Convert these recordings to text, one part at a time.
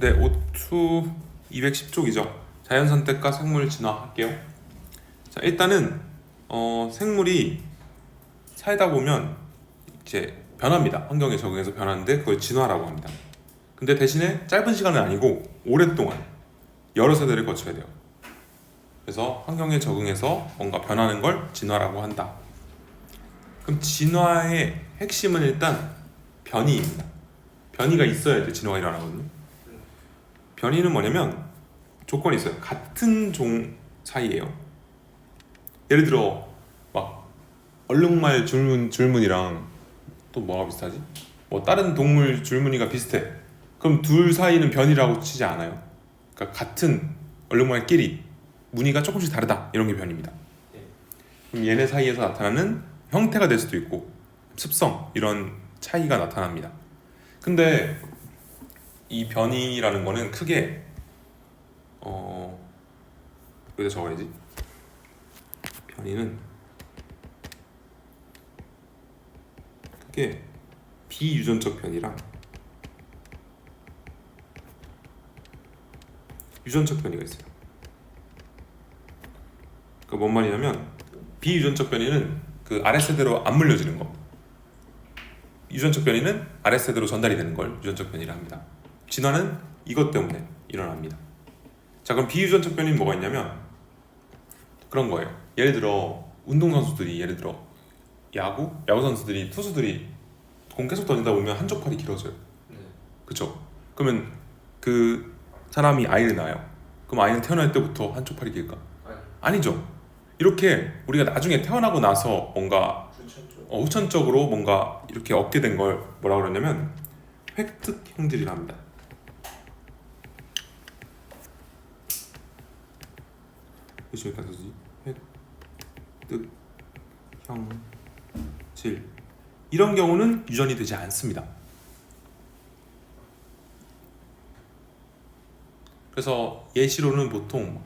네, 오투 210쪽이죠. 자연선택과 생물 진화 할게요. 자, 일단은 생물이 살다 보면 이제 변합니다. 환경에 적응해서 변하는데 그걸 진화라고 합니다. 근데 대신에 짧은 시간은 아니고 오랫동안 여러 세대를 거쳐야 돼요. 그래서 환경에 적응해서 뭔가 변하는 걸 진화라고 한다. 그럼 진화의 핵심은 일단 변이입니다. 변이가 있어야 돼 진화가 일어나거든요. 변이는 뭐냐면 조건이 있어요. 같은 종 사이에요. 예를 들어 막 얼룩말 줄무늬랑 또 뭐가 비슷하지? 뭐 다른 동물 줄무늬가 비슷해. 그럼 둘 사이는 변이라고 치지 않아요. 그러니까 같은 얼룩말끼리 무늬가 조금씩 다르다 이런 게 변입니다. 그럼 얘네 사이에서 나타나는 형태가 될 수도 있고 습성 이런 차이가 나타납니다. 근데 이 변이라는 거는 크게 여기다 적어야지. 변이는 크게 비유전적 변이랑 유전적 변이가 있어요. 그러니까 뭔 말이냐면 비유전적 변이는 그 아랫세대로 안 물려지는 거, 유전적 변이는 아랫세대로 전달이 되는 걸 유전적 변이라 합니다. 진화는 이것 때문에 일어납니다. 자, 그럼 비유전적 변이는 뭐가 있냐면 그런 거예요. 예를 들어 운동선수들이, 예를 들어 야구 선수들이, 투수들이 공 계속 던지다 보면 한쪽 팔이 길어져요. 그쵸? 그러면 그 사람이 아이를 낳아요. 그럼 아이는 태어날 때부터 한쪽 팔이 길까? 아니죠. 이렇게 우리가 나중에 태어나고 나서 뭔가 후천적으로 뭔가 이렇게 얻게 된 걸 뭐라 그러냐면 획득 형질이라 합니다. 무슨 여기까지 쓰지? 획득 형질. 이런 경우는 유전이 되지 않습니다. 그래서 예시로는 보통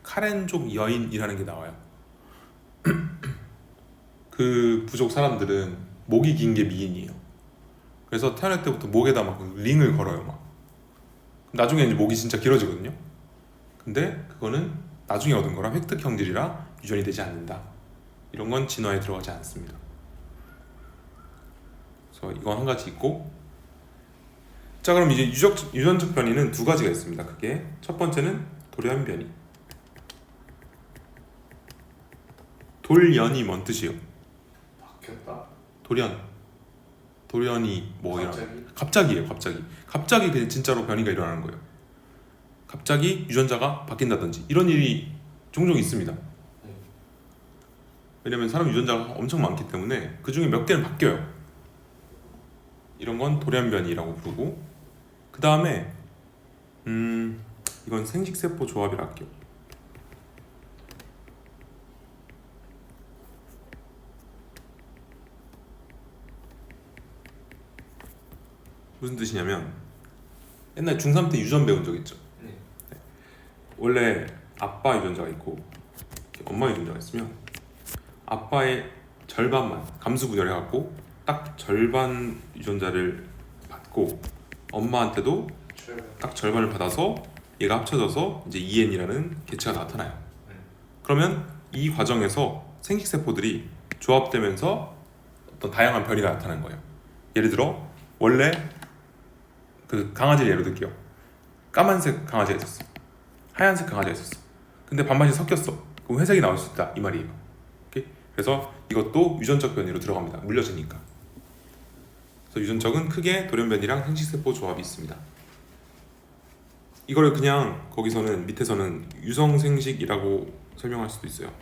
카렌족 여인이라는 게 나와요. 그 부족 사람들은 목이 긴 게 미인이에요. 그래서 태어날 때부터 목에다 막 링을 걸어요. 막. 나중에 이제 목이 진짜 길어지거든요. 근데 그거는 나중에 얻은 거라 획득 형질이라 유전이 되지 않는다. 이런 건 진화에 들어가지 않습니다. 그래서 이건 한 가지 있고, 자, 그럼 이제 유전적 변이는 두 가지가 있습니다. 그게 첫 번째는 돌연 변이. 돌연이 뭔 뜻이에요? 바뀌었다. 돌연이 뭐 이런. 갑자기? 갑자기예요. 갑자기 그냥 진짜로 변이가 일어나는 거예요. 갑자기 유전자가 바뀐다든지 이런 일이 종종 있습니다. 왜냐면 사람 유전자가 엄청 많기 때문에 그 중에 몇 개는 바뀌어요. 이런 건 돌연 변이라고 부르고, 그 다음에 이건 생식세포 조합이라 할게요. 무슨 뜻이냐면 옛날 중3 때 유전 배운 적 있죠? 네. 원래 아빠 유전자가 있고 엄마 유전자가 있으면 아빠의 절반만 감수 분열해갖고 딱 절반 유전자를 받고 엄마한테도 딱 절반을 받아서 얘가 합쳐져서 이제 EN이라는 개체가 나타나요. 그러면 이 과정에서 생식세포들이 조합되면서 어떤 다양한 변이가 나타나는 거예요. 예를 들어 원래 그 강아지를 예로 들게요. 까만색 강아지가 있었어. 하얀색 강아지가 있었어. 근데 반반이 섞였어. 그럼 회색이 나올 수 있다 이 말이에요. 오케이? 그래서 이것도 유전적 변이로 들어갑니다. 물려지니까. 그래서 유전적은 크게 돌연변이랑 생식세포 조합이 있습니다. 이걸 그냥 거기서는 밑에서는 유성생식이라고 설명할 수도 있어요.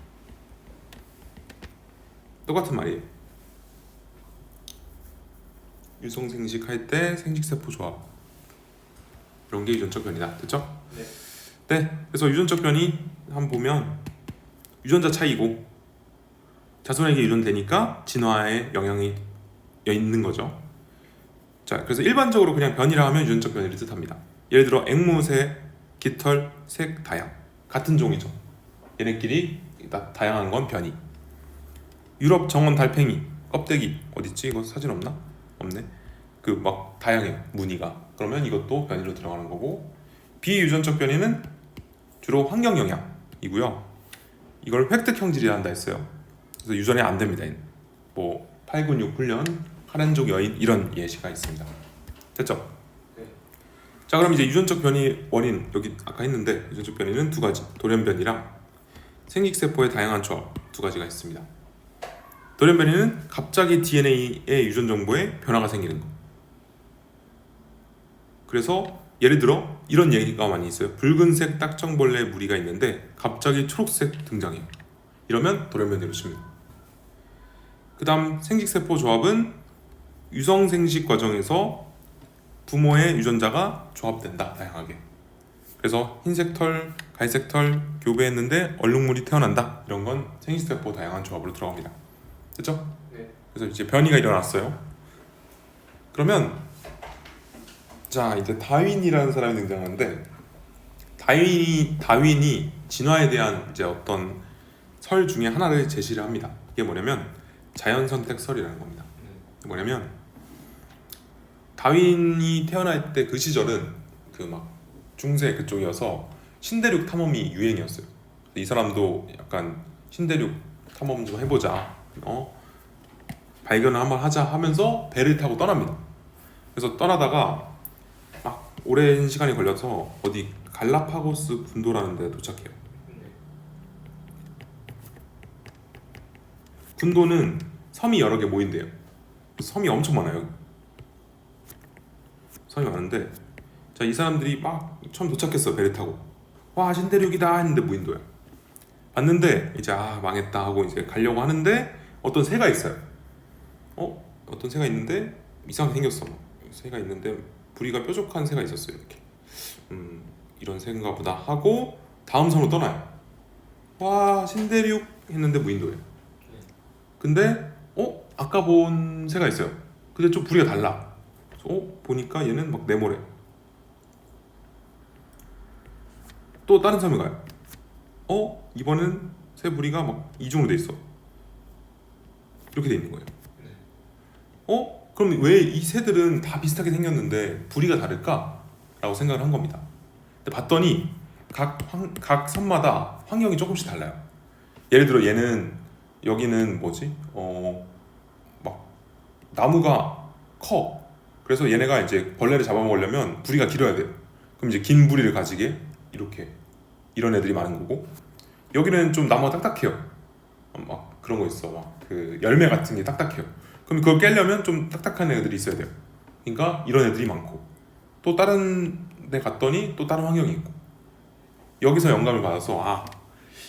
똑같은 말이에요. 유성생식 할 때 생식세포 조합, 이런 게 유전적 변이다. 됐죠? 네. 네. 그래서 유전적 변이 한번 보면 유전자 차이고 자손에게 유전되니까 진화에 영향이 있는 거죠. 자, 그래서 일반적으로 그냥 변이라 하면 유전적 변이를 뜻합니다. 예를 들어 앵무새, 깃털, 색, 다양 같은 종이죠. 얘네끼리 다양한 건 변이. 유럽 정원 달팽이 껍데기 어딨지? 이거 사진 없나? 없네. 그 막 다양해요. 무늬가. 그러면 이것도 변이로 들어가는 거고, 비유전적 변이는 주로 환경 영향이고요. 이걸 획득 형질이라 한다 했어요. 그래서 유전이 안 됩니다. 뭐 8근육 훈련, 카렌족 여인 이런 예시가 있습니다. 됐죠? 네. 자, 그럼 이제 유전적 변이 원인 여기 아까 했는데, 유전적 변이는 두 가지, 돌연 변이랑 생식세포의 다양한 조합 두 가지가 있습니다. 돌연 변이는 갑자기 DNA의 유전 정보에 변화가 생기는 거. 그래서 예를 들어 이런 얘기가 많이 있어요. 붉은색 딱정벌레 무리가 있는데 갑자기 초록색 등장해요. 이러면 돌연 변이로 칩니다. 그 다음 생식세포 조합은 유성 생식 과정에서 부모의 유전자가 조합된다, 다양하게. 그래서 흰색 털, 갈색 털 교배했는데 얼룩무리 태어난다. 이런 건 생식세포 다양한 조합으로 들어갑니다. 됐죠? 네. 그래서 이제 변이가 일어났어요. 그러면 자, 이제 다윈이라는 사람이 등장하는데, 다윈이 진화에 대한 이제 어떤 설 중에 하나를 제시를 합니다. 이게 뭐냐면 자연선택설이라는 겁니다. 뭐냐면 다윈이 태어날 때 그 시절은 그 막 중세 그쪽이어서 신대륙 탐험이 유행이었어요. 이 사람도 약간 신대륙 탐험 좀 해보자, 발견을 한번 하자 하면서 배를 타고 떠납니다. 그래서 떠나다가 막 오랜 시간이 걸려서 어디 갈라파고스 군도라는 데 도착해요. 군도는 섬이 여러 개 모인대요. 섬이 엄청 많아요. 섬이 많은데, 자, 이 사람들이 막 처음 도착했어. 배를 타고 와, 신대륙이다 했는데 무인도야. 봤는데 이제 망했다 하고 이제 가려고 하는데 어떤 새가 있어요. 어떤 새가 있는데 이상하게 생겼어. 새가 있는데 부리가 뾰족한 새가 있었어요. 이렇게 이런 새인가 보다 하고 다음 섬으로 떠나요. 와, 신대륙 했는데 무인도예요. 근데 아까 본 새가 있어요. 근데 좀 부리가 달라. 보니까 얘는 막 네모래. 또 다른 섬에 가요. 이번엔 새 부리가 막 이중으로 돼 있어. 이렇게 돼 있는 거예요. 그럼 왜 이 새들은 다 비슷하게 생겼는데 부리가 다를까? 라고 생각을 한 겁니다. 근데 봤더니 각 섬마다 환경이 조금씩 달라요. 예를 들어 얘는, 여기는 뭐지? 막 나무가 커. 그래서 얘네가 이제 벌레를 잡아먹으려면 부리가 길어야 돼요. 그럼 이제 긴 부리를 가지게 이렇게 이런 애들이 많은 거고, 여기는 좀 나무가 딱딱해요. 막 그런 거 있어. 막 그 열매 같은 게 딱딱해요. 그럼 그걸 깨려면 좀 딱딱한 애들이 있어야 돼요. 그러니까 이런 애들이 많고, 또 다른 데 갔더니 또 다른 환경이 있고, 여기서 영감을 받아서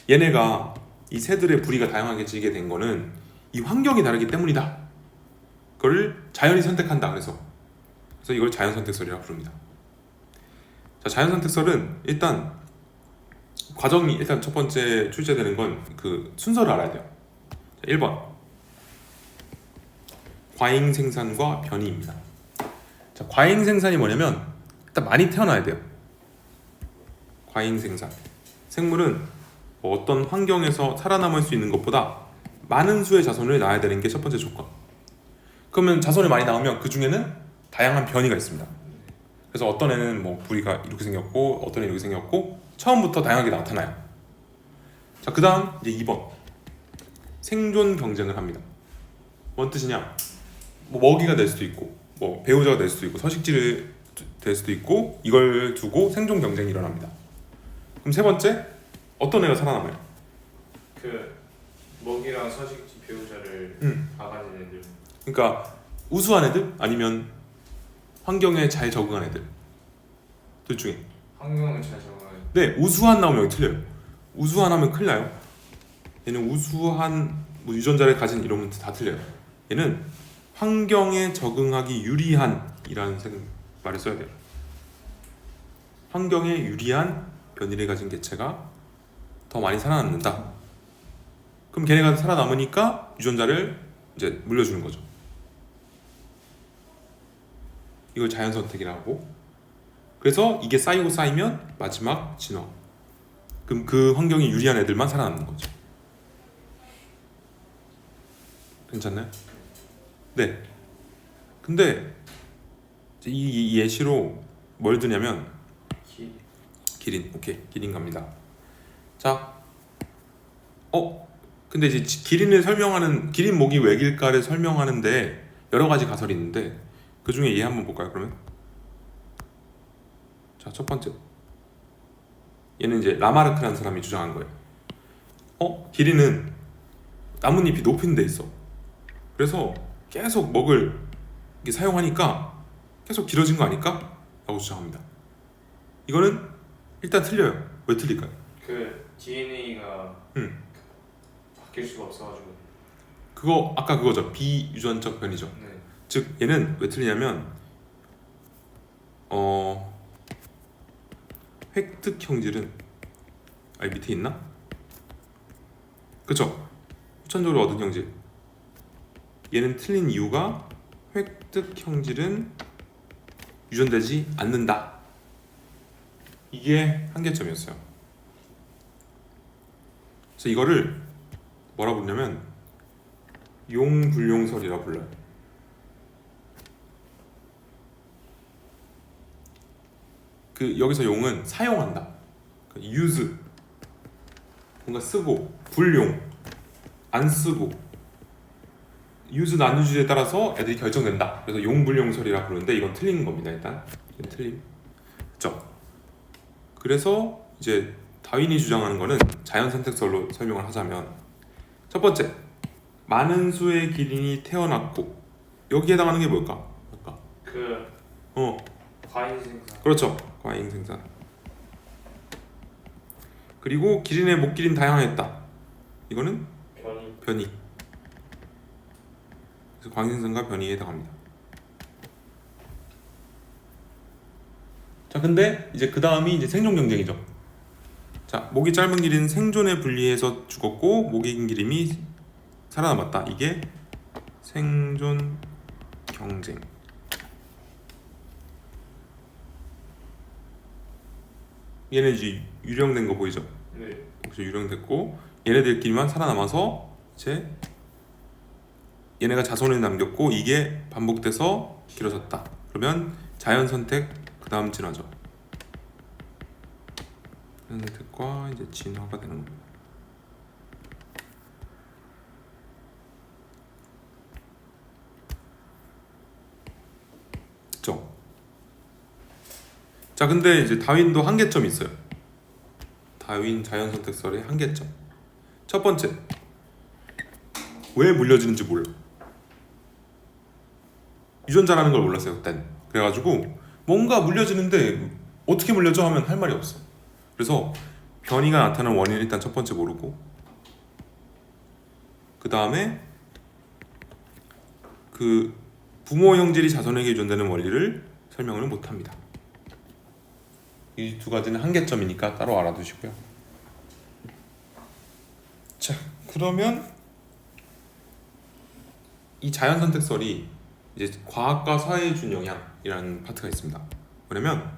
얘네가 이 새들의 부리가 다양하게 지게 된 거는 이 환경이 다르기 때문이다. 그걸 자연이 선택한다. 그래서 이걸 자연선택설이라고 부릅니다. 자, 자연선택설은 일단 과정이, 일단 첫 번째 출제되는 건 그 순서를 알아야 돼요. 자, 1번 과잉 생산과 변이입니다. 자, 과잉 생산이 뭐냐면 일단 많이 태어나야 돼요. 과잉 생산, 생물은 뭐 어떤 환경에서 살아남을 수 있는 것보다 많은 수의 자손을 낳아야 되는 게 첫 번째 조건. 그러면 자손이 많이 나오면 그 중에는 다양한 변이가 있습니다. 그래서 어떤 애는 뭐 부리가 이렇게 생겼고, 어떤 애는 이렇게 생겼고, 처음부터 다양하게 나타나요. 자, 그 다음 이제 2번 생존 경쟁을 합니다. 뭔 뜻이냐? 뭐 먹이가 될 수도 있고, 뭐 배우자가 될 수도 있고, 서식지를 될 수도 있고, 이걸 두고 생존 경쟁이 일어납니다. 그럼 세 번째, 어떤 애가 살아남아요? 그 먹이랑 서식지 배우자를 가가진 애들. 그러니까 우수한 애들 아니면 환경에 잘 적응한 애들, 둘 중에. 환경을 잘 적응하는. 네, 우수한 나오면 여기 틀려요. 우수한 하면 큰일 나요. 얘는 우수한 뭐 유전자를 가진 이러면 다 틀려요. 얘는 환경에 적응하기 유리한이라는 말을 써야 돼요. 환경에 유리한 변이를 가진 개체가 더 많이 살아남는다. 그럼 걔네가 살아남으니까 유전자를 이제 물려주는 거죠. 이걸 자연선택이라고 하고, 그래서 이게 쌓이고 쌓이면 마지막 진화. 그럼 그 환경이 유리한 애들만 살아남는 거죠. 괜찮나요? 네. 근데 이 예시로 뭘 드냐면 기 기린. 오케이, 기린 갑니다. 자, 근데 이제 기린을 설명하는 기린 목이 왜 길까를 설명하는데 여러 가지 가설이 있는데 그 중에 얘 한번 볼까요? 그러면 자, 첫 번째 얘는 이제 라마르크라는 사람이 주장한 거예요. 기린은 나뭇잎이 높은 데 있어. 그래서 계속 먹을 이게 사용하니까 계속 길어진 거 아닐까? 라고 주장합니다. 이거는 일단 틀려요. 왜 틀릴까요? 그 DNA가 바뀔 수가 없어가지고. 그거 아까 그거죠. 비유전적 변이죠. 네. 즉 얘는 왜 틀리냐면 획득 형질은 밑에 있나? 그쵸? 후천적으로 얻은 형질. 얘는 틀린 이유가 획득 형질은 유전되지 않는다. 이게 한계점이었어요. 그래서 이거를 뭐라 부르냐면 용불용설이라 불러요. 그 여기서 용은 사용한다. use 뭔가 쓰고, 불용 안 쓰고, use 안 use에 따라서 애들이 결정된다. 그래서 용불용설이라 부르는데 이건 틀린 겁니다. 일단 이건 틀림. 그렇죠? 그래서 이제 다윈이 주장하는 거는 자연 선택설로 설명을 하자면 첫 번째, 많은 수의 기린이 태어났고 여기에 해당하는 게 뭘까? 그 과잉 생산. 그렇죠. 과잉 생산. 그리고 기린의 목기린 다양했다. 이거는 변이. 그래서 과잉 생산과 변이에 해당합니다. 자, 근데 이제 그 다음이 이제 생존 경쟁이죠. 자, 목이 짧은 기린 생존에 불리해서 죽었고 목이 긴 기린이 살아남았다. 이게 생존 경쟁. 얘네 이제 유령된 거 보이죠? 네. 여기서 유령됐고 얘네들끼리만 살아남아서 이제 얘네가 자손을 남겼고 이게 반복돼서 길어졌다. 그러면 자연 선택 그 다음 진화죠. 자연 선택과 이제 진화가 되는 겁니다. 그렇죠? 자, 근데 이제 다윈도 한계점이 있어요. 다윈 자연 선택설의 한계점. 첫 번째, 왜 물려지는지 몰라. 유전자라는 걸 몰랐어요 그때는. 그래가지고 뭔가 물려지는데 어떻게 물려져 하면 할 말이 없어. 그래서 변이가 나타나는 원인을 일단 첫 번째 모르고, 그 다음에 그 부모 형질이 자손에게 유전되는 원리를 설명을 못합니다. 이 두 가지는 한계점이니까 따로 알아두시고요. 자, 그러면 이 자연 선택설이 이제 과학과 사회에 준 영향이라는 파트가 있습니다. 뭐냐면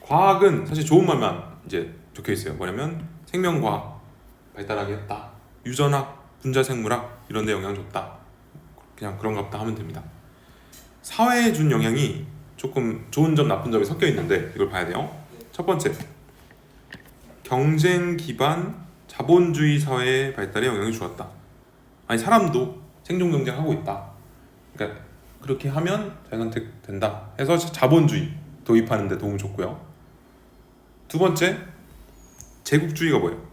과학은 사실 좋은 말만 이제 적혀 있어요. 뭐냐면 생명과학 발달하게 했다. 유전학, 분자생물학 이런 데 영향 줬다. 그냥 그런가 보다 하면 됩니다. 사회에 준 영향이 조금 좋은 점, 나쁜 점이 섞여 있는데 이걸 봐야 돼요. 첫 번째, 경쟁 기반 자본주의 사회의 발달에 영향을 주었다. 아니, 사람도 생존 경쟁하고 있다. 그러니까 그렇게 하면 자연선택 된다 해서 자본주의 도입하는 데 도움을 줬고요. 두 번째, 제국주의가 뭐예요?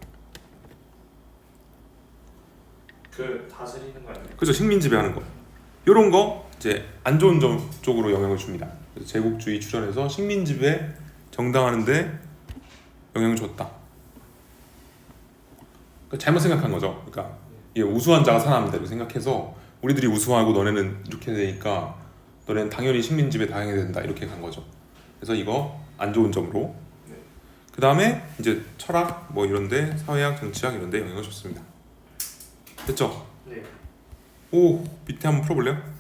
그 다스리는 거 아니에요? 그죠, 식민 지배하는 거. 이런 거 이제 안 좋은 점 쪽으로 영향을 줍니다. 그래서 제국주의 출현해서 식민 지배 정당화하는데 영향을 줬다. 그러니까 잘못 생각한 거죠. 그러니까 이게 우수한 자가 살아남는다고 생각해서 우리들이 우수하고 너네는 이렇게 되니까 너네는 당연히 식민 지배 당해야 된다 이렇게 간 거죠. 그래서 이거 안 좋은 점으로. 그 다음에 이제 철학 뭐 이런데, 사회학, 정치학 이런데 영향을 줬습니다. 됐죠? 네. 오, 밑에 한번 풀어볼래요?